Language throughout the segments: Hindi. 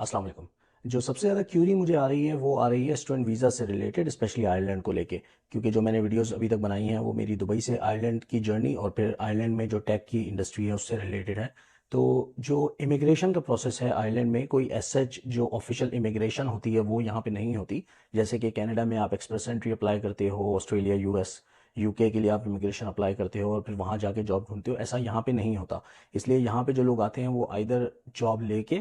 अस्सलाम वालेकुम। जो सबसे ज़्यादा क्यूरी मुझे आ रही है वो आ रही है स्टूडेंट वीज़ा से रिलेटेड, स्पेशली आयरलैंड को लेके। क्योंकि जो मैंने वीडियोस अभी तक बनाई हैं वो मेरी दुबई से आयरलैंड की जर्नी और फिर आयरलैंड में जो टेक की इंडस्ट्री है उससे रिलेटेड है। तो जो इमिग्रेशन का प्रोसेस है आयरलैंड में, कोई एज सच जो ऑफिशियल इमिग्रेशन होती है वो यहाँ पे नहीं होती। जैसे कि कनाडा में आप एक्सप्रेस एंट्री अप्लाई करते हो, ऑस्ट्रेलिया, यूएस, यूके के लिए आप इमिग्रेशन अप्लाई करते हो और फिर वहाँ जाके जॉब ढूंढते हो, ऐसा यहाँ पे नहीं होता। इसलिए यहाँ पे जो लोग आते हैं वो आइदर जॉब लेके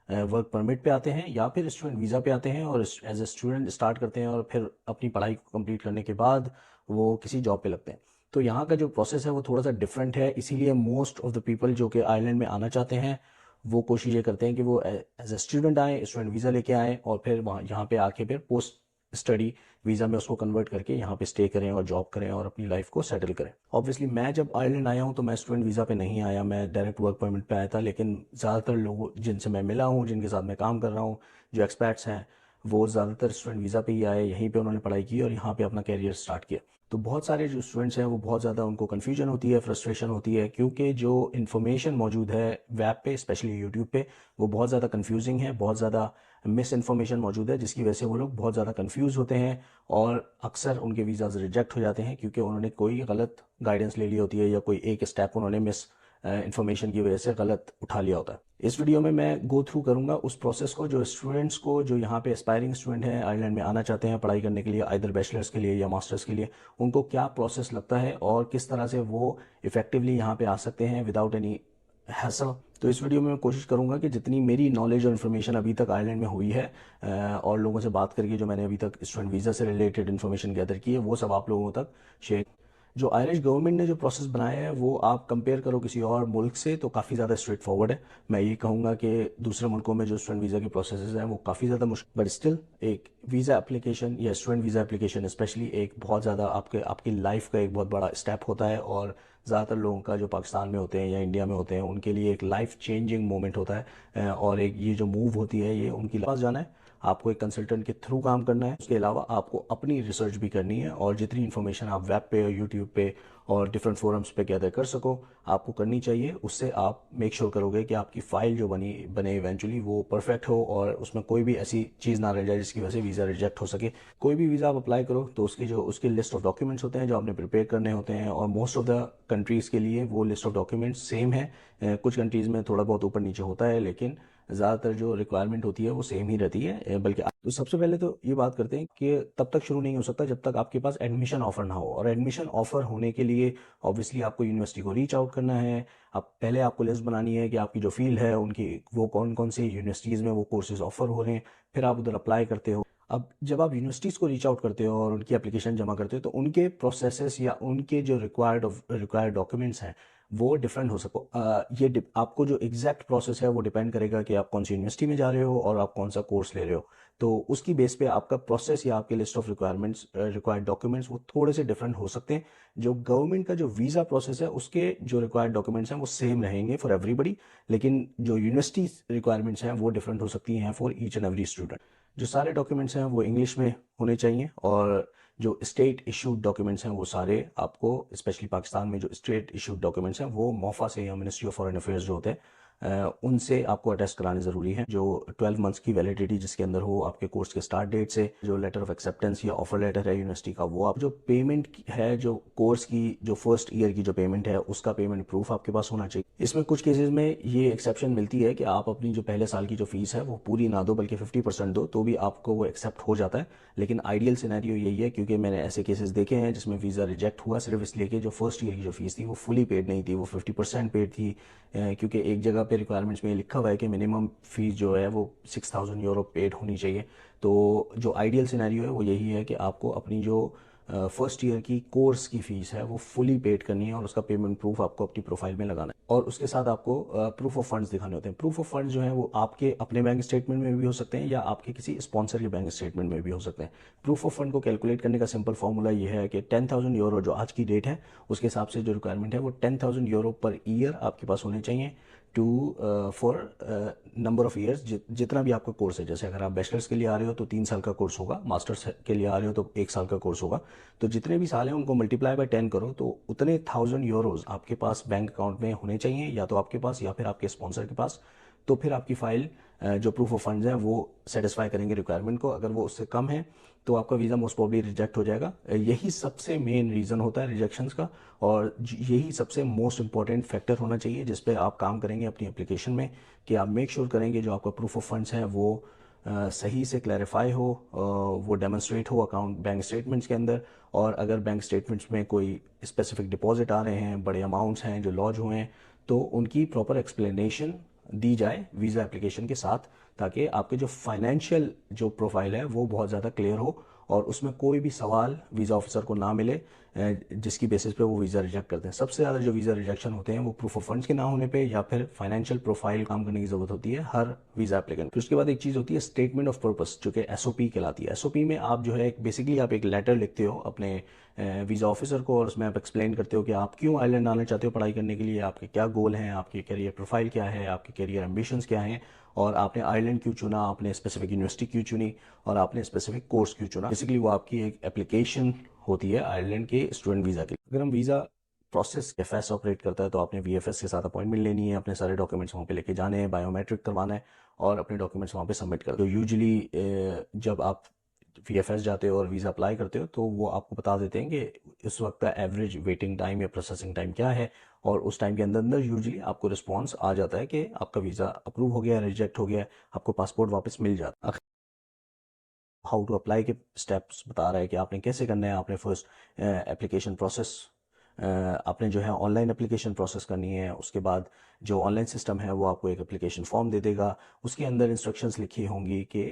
वर्क परमिट पे आते हैं या फिर स्टूडेंट वीज़ा पे आते हैं और एज ए स्टूडेंट स्टार्ट करते हैं और फिर अपनी पढ़ाई को कंप्लीट करने के बाद वो किसी जॉब पे लगते हैं। तो यहाँ का जो प्रोसेस है वो थोड़ा सा डिफरेंट है, इसीलिए मोस्ट ऑफ द पीपल जो कि आयरलैंड में आना चाहते हैं वो कोशिश ये करते हैं कि वो एज ए स्टूडेंट आए, स्टूडेंट वीज़ा लेके आए और फिर वहाँ यहाँ पे आके फिर पोस्ट स्टडी वीज़ा में उसको कन्वर्ट करके यहाँ पे स्टे करें और जॉब करें और अपनी लाइफ को सेटल करें। ऑब्वियसली मैं जब आयरलैंड आया हूँ तो मैं स्टूडेंट वीज़ा पे नहीं आया, मैं डायरेक्ट वर्क परमिट पे आया था। लेकिन ज़्यादातर लोग जिनसे मैं मिला हूँ, जिनके साथ मैं काम कर रहा हूँ, जो एक्सपर्ट्स हैं, वो ज़्यादातर स्टूडेंट वीज़ा पे ही आए, यहीं पे उन्होंने पढ़ाई की और यहाँ पे अपना कैरियर स्टार्ट किया। तो बहुत सारे जो स्टूडेंट्स हैं वो बहुत ज़्यादा उनको कन्फ्यूजन होती है, फ्रस्ट्रेशन होती है, क्योंकि जो इन्फॉर्मेशन मौजूद है वेब पे, स्पेशली यूट्यूब पे, वो बहुत ज़्यादा कन्फ्यूजिंग है, बहुत ज़्यादा मिस इन्फॉर्मेशन मौजूद है, जिसकी वजह से वो लोग बहुत ज़्यादा कन्फ्यूज़ होते हैं और अक्सर उनके वीज़ाज़ रिजेक्ट हो जाते हैं क्योंकि उन्होंने कोई गलत गाइडेंस ले ली होती है या कोई एक स्टेप उन्होंने मिस इन्फॉर्मेशन की वजह से गलत उठा लिया होता है। इस वीडियो में मैं गो थ्रू करूंगा उस प्रोसेस को, जो स्टूडेंट्स को, जो यहाँ पे एस्पायरिंग स्टूडेंट हैं, आयरलैंड में आना चाहते हैं पढ़ाई करने के लिए, आइदर बैचलर्स के लिए या मास्टर्स के लिए, उनको क्या प्रोसेस लगता है और किस तरह से वो इफेक्टिवली यहाँ पे आ सकते हैं विदाउट एनी हैसल। तो इस वीडियो में मैं कोशिश करूंगा कि जितनी मेरी नॉलेज और इन्फॉर्मेशन अभी तक आयरलैंड में हुई है और लोगों से बात करके जो मैंने अभी तक स्टूडेंट वीज़ा से रिलेटेड इन्फॉर्मेशन गैदर की है, वो सब आप लोगों तक शेयर। जो आयरिश गवर्नमेंट ने जो प्रोसेस बनाया है वो आप कंपेयर करो किसी और मुल्क से तो काफ़ी ज़्यादा स्ट्रेट फॉरवर्ड है। मैं ये कहूँगा कि दूसरे मुल्कों में जो स्टूडेंट वीज़ा के प्रोसेस हैं वो काफ़ी ज़्यादा मुश्किल, बट स्टिल एक वीज़ा एप्लीकेशन या स्टूडेंट वीज़ा एप्लीकेशन स्पेशली एक बहुत ज़्यादा आपकी लाइफ का एक बहुत बड़ा स्टेप होता है। और ज़्यादातर लोगों का जो पाकिस्तान में होते हैं या इंडिया में होते हैं उनके लिए एक लाइफ चेंजिंग मोमेंट होता है और एक ये जो मूव होती है ये उनकी पास जाना है। आपको एक कंसल्टेंट के थ्रू काम करना है, उसके अलावा आपको अपनी रिसर्च भी करनी है और जितनी इन्फॉर्मेशन आप वेब पे और यूट्यूब पे और डिफरेंट फोरम्स पे गैदर कर सको आपको करनी चाहिए। उससे आप मेक श्योर करोगे कि आपकी फ़ाइल जो बने इवेंचुअली वो परफेक्ट हो और उसमें कोई भी ऐसी चीज़ ना रह जाए जिसकी वजह से वीज़ा रिजेक्ट हो सके। कोई भी वीज़ा आप अप्लाई करो तो उसकी लिस्ट ऑफ डॉक्यूमेंट्स होते हैं जो आपने प्रिपेयर करने होते हैं और मोस्ट ऑफ द कंट्रीज़ के लिए वो लिस्ट ऑफ डॉक्यूमेंट्स सेम है। कुछ कंट्रीज़ में थोड़ा बहुत ऊपर नीचे होता है लेकिन ज़्यादातर जो रिक्वायरमेंट होती है वो सेम ही रहती है। बल्कि तो सबसे पहले तो ये बात करते हैं कि तब तक शुरू नहीं हो सकता जब तक आपके पास एडमिशन ऑफर ना हो। और एडमिशन ऑफर होने के लिए ऑब्वियसली आपको यूनिवर्सिटी को रीच आउट करना है। अब पहले आपको लिस्ट बनानी है कि आपकी जो फील्ड है उनकी वो कौन कौन सी यूनिवर्सिटीज़ में वो कोर्सेज ऑफर हो रहे हैं, फिर आप उधर अप्लाई करते हो। अब जब आप यूनिवर्सिटीज़ को रीच आउट करते हो और उनकी एप्लीकेशन जमा करते हो तो उनके प्रोसेसेस या उनके जो रिक्वायर्ड डॉक्यूमेंट्स हैं वो डिफरेंट हो सको। आपको जो एग्जैक्ट प्रोसेस है वो डिपेंड करेगा कि आप कौन सी यूनिवर्सिटी में जा रहे हो और आप कौन सा कोर्स ले रहे हो। तो उसकी बेस पे आपका प्रोसेस या आपके लिस्ट ऑफ रिक्वायर्ड डॉक्यूमेंट्स वो थोड़े से डिफरेंट हो सकते हैं। जो गवर्नमेंट का जो वीज़ा प्रोसेस है उसके जो रिक्वायर्ड डॉक्यूमेंट्स हैं वो सेम रहेंगे फॉर एवरीबडी, लेकिन जो यूनिवर्सिटी रिक्वायरमेंट्स हैं वो डिफरेंट हो सकती हैं for each and every student. जो सारे डॉक्यूमेंट्स हैं वो इंग्लिश में होने चाहिए और जो स्टेट इशूड डॉक्यूमेंट्स हैं वो सारे आपको, स्पेशली पाकिस्तान में जो स्टेट इशूड डॉक्यूमेंट्स हैं वो मोफा से या मिनिस्ट्री ऑफ फॉरेन अफेयर्स जो होते हैं उनसे आपको अटेस्ट कराने ज़रूरी है। जो 12 मंथ्स की वैलिडिटी जिसके अंदर हो आपके कोर्स के स्टार्ट डेट से, जो लेटर ऑफ एक्सेप्टेंस या ऑफर लेटर है यूनिवर्सिटी का वो आप, जो पेमेंट है जो कोर्स की जो फर्स्ट ईयर की जो पेमेंट है उसका पेमेंट प्रूफ आपके पास होना चाहिए। इसमें कुछ केसेस में ये एक्सेप्शन मिलती है कि आप अपनी जो पहले साल की जो फीस है वो पूरी ना दो बल्कि 50% दो तो भी आपको वो एक्सेप्ट हो जाता है। लेकिन आइडियल सिनेरियो यही है, क्योंकि मैंने ऐसे केसेस देखे हैं जिसमें वीज़ा रिजेक्ट हुआ सिर्फ इसलिए कि जो फर्स्ट ईयर की जो फीस थी वो फुली पेड नहीं थी, वो 50% पेड थी। क्योंकि एक जगह पे रिक्वायरमेंट्स में लिखा हुआ है कि मिनिमम फीस जो है वो 6000 यूरो पेड होनी चाहिए। तो जो आइडियल सिनेरियो है वो यही है कि आपको अपनी जो फर्स्ट ईयर की कोर्स की फीस है वो फुली पेड करनी है और उसका पेमेंट प्रूफ आपको अपनी प्रोफाइल में लगाना है और उसके साथ आपको प्रूफ ऑफ फंड्स दिखाने होते हैं। प्रूफ ऑफ फंड्स जो है वो आपके अपने बैंक स्टेटमेंट में भी हो सकते हैं या आपके किसी स्पॉन्सर के बैंक स्टेटमेंट में भी हो सकते हैं। प्रूफ ऑफ फंड को कैलकुलेट करने का सिंपल फॉर्मूला ये है कि 10,000 यूरो जो आज की डेट है उसके हिसाब से जो रिक्वायरमेंट है वो 10,000 यूरो पर ईयर आपके पास होने चाहिए two four number of years, जितना भी आपका कोर्स है। जैसे अगर आप बैचलर्स के लिए आ रहे हो तो 3 साल का कोर्स होगा, मास्टर्स के लिए आ रहे हो तो 1 साल का कोर्स होगा। तो जितने भी साल हैं उनको मल्टीप्लाई बाय 10 करो तो उतने 1000 यूरोज आपके पास बैंक अकाउंट में होने चाहिए, या तो आपके पास या फिर आपके स्पॉन्सर के पास। तो फिर आपकी फ़ाइल जो प्रूफ ऑफ फंड्स हैं वो सेटिस्फाई करेंगे रिक्वायरमेंट को। अगर वो उससे कम है तो आपका वीज़ा मोस्ट प्रॉब्ली रिजेक्ट हो जाएगा। यही सबसे मेन रीज़न होता है रिजेक्शंस का, और यही सबसे मोस्ट इंपॉर्टेंट फैक्टर होना चाहिए जिस पे आप काम करेंगे अपनी एप्लीकेशन में, कि आप मेक श्योर करेंगे जो आपका प्रूफ ऑफ फंड्स है वो सही से क्लैरिफाई हो, वो डेमोन्स्ट्रेट हो अकाउंट बैंक स्टेटमेंट्स के अंदर। और अगर बैंक स्टेटमेंट्स में कोई स्पेसिफिक डिपॉजिट आ रहे हैं, बड़े अमाउंट्स हैं जो लॉज हुए हैं, तो उनकी प्रॉपर एक्सप्लेनेशन दी जाए वीज़ा एप्लीकेशन के साथ, ताकि आपके जो फाइनेंशियल जो प्रोफाइल है वो बहुत ज़्यादा क्लियर हो और उसमें कोई भी सवाल वीज़ा ऑफिसर को ना मिले जिसकी बेसिस पे वो वीज़ा रिजेक्ट करते हैं। सबसे ज़्यादा जो वीज़ा रिजेक्शन होते हैं वो प्रूफ ऑफ फंड्स के ना होने पे या फिर फाइनेंशियल प्रोफाइल काम करने की ज़रूरत होती है हर वीज़ा एप्लीकेंट। फिर उसके बाद एक चीज़ होती है स्टेटमेंट ऑफ पर्पस, जो कि एसओपी कहलाती है। एसओपी में आप जो है बेसिकली आप एक लेटर लिखते हो अपने वीज़ा ऑफिसर को, और उसमें आप एक्सप्लेन करते हो कि आप क्यों आयरलैंड आना चाहते हो पढ़ाई करने के लिए, आपके क्या गोल हैं, आपकी करियर प्रोफाइल क्या है, आपके करियर एम्बिशंस क्या हैं, और आपने आयरलैंड क्यों चुना, आपने स्पेसिफिक यूनिवर्सिटी क्यों चुनी, और आपने स्पेसिफिक कोर्स क्यों चुना। बेसिकली वो आपकी एक एप्लीकेशन होती है आयरलैंड के स्टूडेंट वीज़ा के लिए। अगर हम वीज़ा प्रोसेस एफएस ऑपरेट करता है तो आपने वीएफएस के साथ अपॉइंटमेंट लेनी है, अपने सारे डॉक्यूमेंट्स वहाँ पे लेके जाने हैं, बायोमेट्रिक करवाना है और अपने डॉक्यूमेंट्स वहाँ पे सबमिट कर दो। यूजुअली जब आप वीएफएस जाते हो और वीज़ा अप्लाई करते हो तो वो आपको बता देते हैं कि इस वक्त का एवरेज वेटिंग टाइम या प्रोसेसिंग टाइम क्या है, और उस टाइम के अंदर अंदर यूजुअली आपको रिस्पॉन्स आ जाता है कि आपका वीज़ा अप्रूव हो गया, रिजेक्ट हो गया, आपको पासपोर्ट वापस मिल जाता है। हाउ टू अप्लाई के स्टेप्स बता रहा है कि आपने कैसे करना है। आपने फर्स्ट एप्लीकेशन प्रोसेस, आपने जो है ऑनलाइन एप्लीकेशन प्रोसेस करनी है। उसके बाद जो ऑनलाइन सिस्टम है वो आपको एक एप्लीकेशन फॉर्म दे देगा, उसके अंदर इंस्ट्रक्शंस लिखी होंगी कि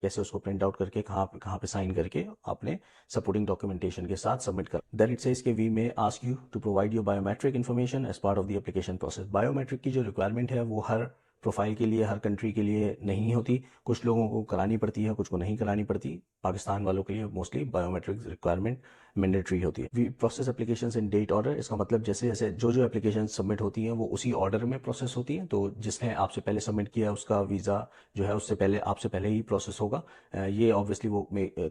कैसे उसको प्रिंट आउट करके कहाँ पे साइन करके आपने सपोर्टिंग डॉक्यूमेंटेशन के साथ सबमिट कर। देन इट सेज कि we may ask you to provide your biometric information as part of the application process. Biometric की जो रिक्वायरमेंट है वो हर प्रोफाइल के लिए, हर कंट्री के लिए नहीं होती। कुछ लोगों को करानी पड़ती है, कुछ को नहीं करानी पड़ती। पाकिस्तान वालों के लिए मोस्टली बायोमेट्रिक रिक्वायरमेंट मैंडेटरी होती है। We process application in date order, इसका मतलब जैसे जैसे जो एप्लीकेशन सबमिट होती हैं वो उसी ऑर्डर में प्रोसेस होती हैं। तो जिसने आपसे पहले सबमिट किया उसका वीज़ा जो है उससे पहले आपसे पहले ही प्रोसेस होगा। ये ऑब्वियसली वो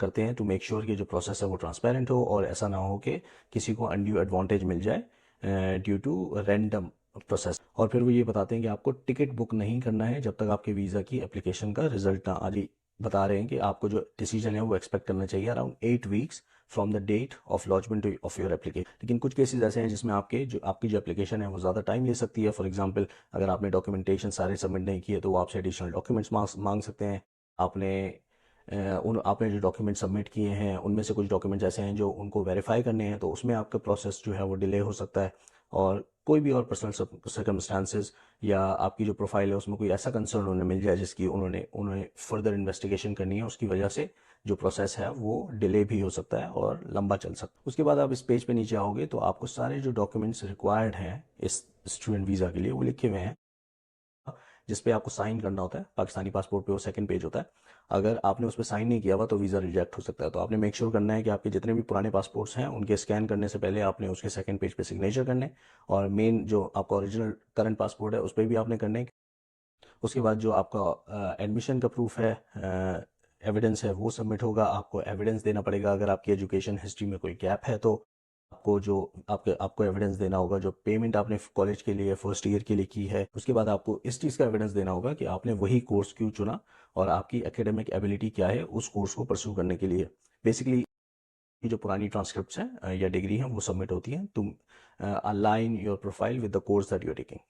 करते हैं टू मेक श्योर कि जो प्रोसेस है वो ट्रांसपेरेंट हो और ऐसा ना हो कि किसी को अनड्यू एडवांटेज मिल जाए ड्यू टू रैंडम प्रोसेस। और फिर वो ये बताते हैं कि आपको टिकट बुक नहीं करना है जब तक आपके वीज़ा की एप्लीकेशन का रिजल्ट ना आ जाए। बता रहे हैं कि आपको जो डिसीजन है वो एक्सपेक्ट करना चाहिए around 8 weeks from the date of launchment of your application. लेकिन कुछ केसेस ऐसे हैं जिसमें आपकी जो एप्लीकेशन है वो ज़्यादा टाइम ले सकती है। फॉर एग्जांपल अगर आपने डॉक्यूमेंटेशन सारे सबमिट नहीं किए तो वो आपसे एडिशनल डॉक्यूमेंट्स मांग सकते हैं। आपने आपने जो डॉक्यूमेंट सबमिट किए हैं उनमें से कुछ डॉक्यूमेंट्स ऐसे हैं जो उनको वेरीफाई करने हैं, तो उसमें आपका प्रोसेस जो है वो डिले हो सकता है। और कोई भी और पर्सनल सर्कमस्टांसेस या आपकी जो प्रोफाइल है उसमें कोई ऐसा कंसर्न उन्हें मिल जाए जिसकी उन्होंने फर्दर इन्वेस्टिगेशन करनी है, उसकी वजह से जो प्रोसेस है वो डिले भी हो सकता है और लंबा चल सकता है। उसके बाद आप इस पेज पे नीचे आओगे तो आपको सारे जो डॉक्यूमेंट्स रिक्वायर्ड हैं इस स्टूडेंट वीज़ा के लिए वो लिखे हुए हैं, जिस पे आपको साइन करना होता है। पाकिस्तानी पासपोर्ट पे वो सेकंड पेज होता है। अगर आपने उस पर साइन नहीं किया हुआ तो वीज़ा रिजेक्ट हो सकता है। तो आपने मेक श्योर करना है कि आपके जितने भी पुराने पासपोर्ट्स हैं उनके स्कैन करने से पहले आपने उसके सेकंड पेज पे सिग्नेचर करने, और मेन जो आपका ओरिजिनल करंट पासपोर्ट है उस पर भी आपने करने। उसके बाद जो आपका एडमिशन का प्रूफ है, एविडेंस है, वो सबमिट होगा। आपको एविडेंस देना पड़ेगा अगर आपकी एजुकेशन हिस्ट्री में कोई गैप है तो आपको जो आपको एविडेंस देना होगा जो पेमेंट आपने कॉलेज के लिए फर्स्ट ईयर के लिए की है। उसके बाद आपको इस चीज़ का एविडेंस देना होगा कि आपने वही कोर्स क्यों चुना और आपकी एकेडमिक एबिलिटी क्या है उस कोर्स को परस्यू करने के लिए। बेसिकली जो पुरानी ट्रांसक्रिप्ट्स हैं या डिग्री हैं वो सबमिट होती हैं। तुम align your profile with the course that you are taking.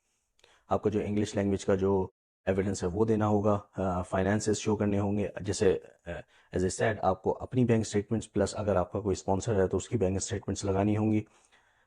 आपको जो इंग्लिश लैंग्वेज का जो एविडेंस है वो देना होगा। फाइनेंसेस शो करने होंगे, जैसे एज ए सेड आपको अपनी बैंक स्टेटमेंट्स प्लस अगर आपका कोई स्पॉन्सर है तो उसकी बैंक स्टेटमेंट्स लगानी होंगी।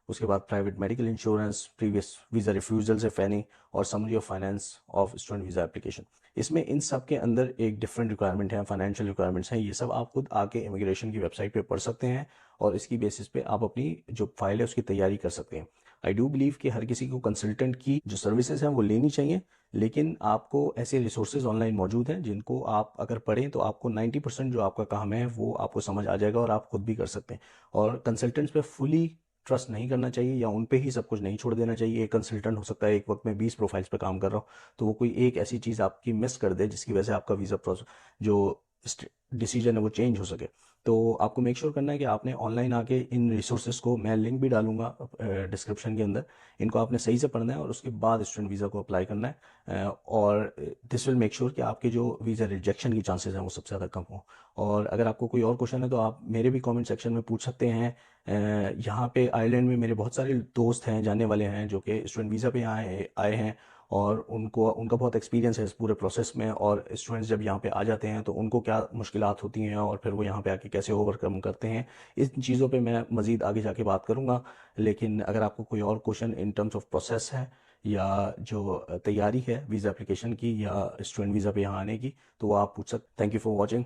उसके बाद private medical insurance, previous visa refusal से फैनी, और summary of finance of student visa application. इसमें इन सब के अंदर एक डिफरेंट रिक्वायरमेंट है, फाइनेंशियल रिक्वायरमेंट्स हैं। ये सब आप खुद आके इमिग्रेशन की वेबसाइट पे पढ़ सकते हैं और इसकी बेसिस पे आप अपनी जो फाइल है उसकी तैयारी कर सकते हैं। आई डू बिलीव कि हर किसी को कंसल्टेंट की जो सर्विसेज हैं वो लेनी चाहिए, लेकिन आपको ऐसे रिसोर्सेज ऑनलाइन मौजूद हैं जिनको आप अगर पढ़ें तो आपको 90% जो आपका काम है वो आपको समझ आ जाएगा और आप खुद भी कर सकते हैं। और कंसल्टेंट्स पे फुली ट्रस्ट नहीं करना चाहिए या उन पे ही सब कुछ नहीं छोड़ देना चाहिए। एक कंसल्टेंट हो सकता है एक वक्त में 20 प्रोफाइल्स पे काम कर रहा हो, तो वो कोई एक ऐसी चीज़ आपकी मिस कर दे जिसकी वजह से आपका वीज़ा प्रोसेस जो डिसीजन है वो चेंज हो सके। तो आपको मेक श्योर करना है कि आपने ऑनलाइन आके इन रिसोर्सेज को, मैं लिंक भी डालूंगा डिस्क्रिप्शन के अंदर, इनको आपने सही से पढ़ना है और उसके बाद स्टूडेंट वीज़ा को अप्लाई करना है। और दिस विल मेक श्योर कि आपके जो वीज़ा रिजेक्शन की चांसेस हैं वो सबसे ज़्यादा कम हो। और अगर आपको कोई और क्वेश्चन है तो आप मेरे भी कमेंट सेक्शन में पूछ सकते हैं। यहाँ पे आयरलैंड में मेरे बहुत सारे दोस्त हैं, जानने वाले हैं, जो कि स्टूडेंट वीज़ा पे आए आए हैं और उनका बहुत एक्सपीरियंस है इस पूरे प्रोसेस में। और स्टूडेंट्स जब यहाँ पे आ जाते हैं तो उनको क्या मुश्किलात होती हैं और फिर वो यहाँ पे आके कैसे ओवरकम करते हैं, इन चीज़ों पे मैं मज़ीद आगे जाके बात करूँगा। लेकिन अगर आपको कोई और question in terms of process है या जो तैयारी है वीज़ा एप्लीकेशन की या स्टूडेंट वीज़ा पे यहाँ आने की, तो वो आप पूछ सकते। Thank you for watching.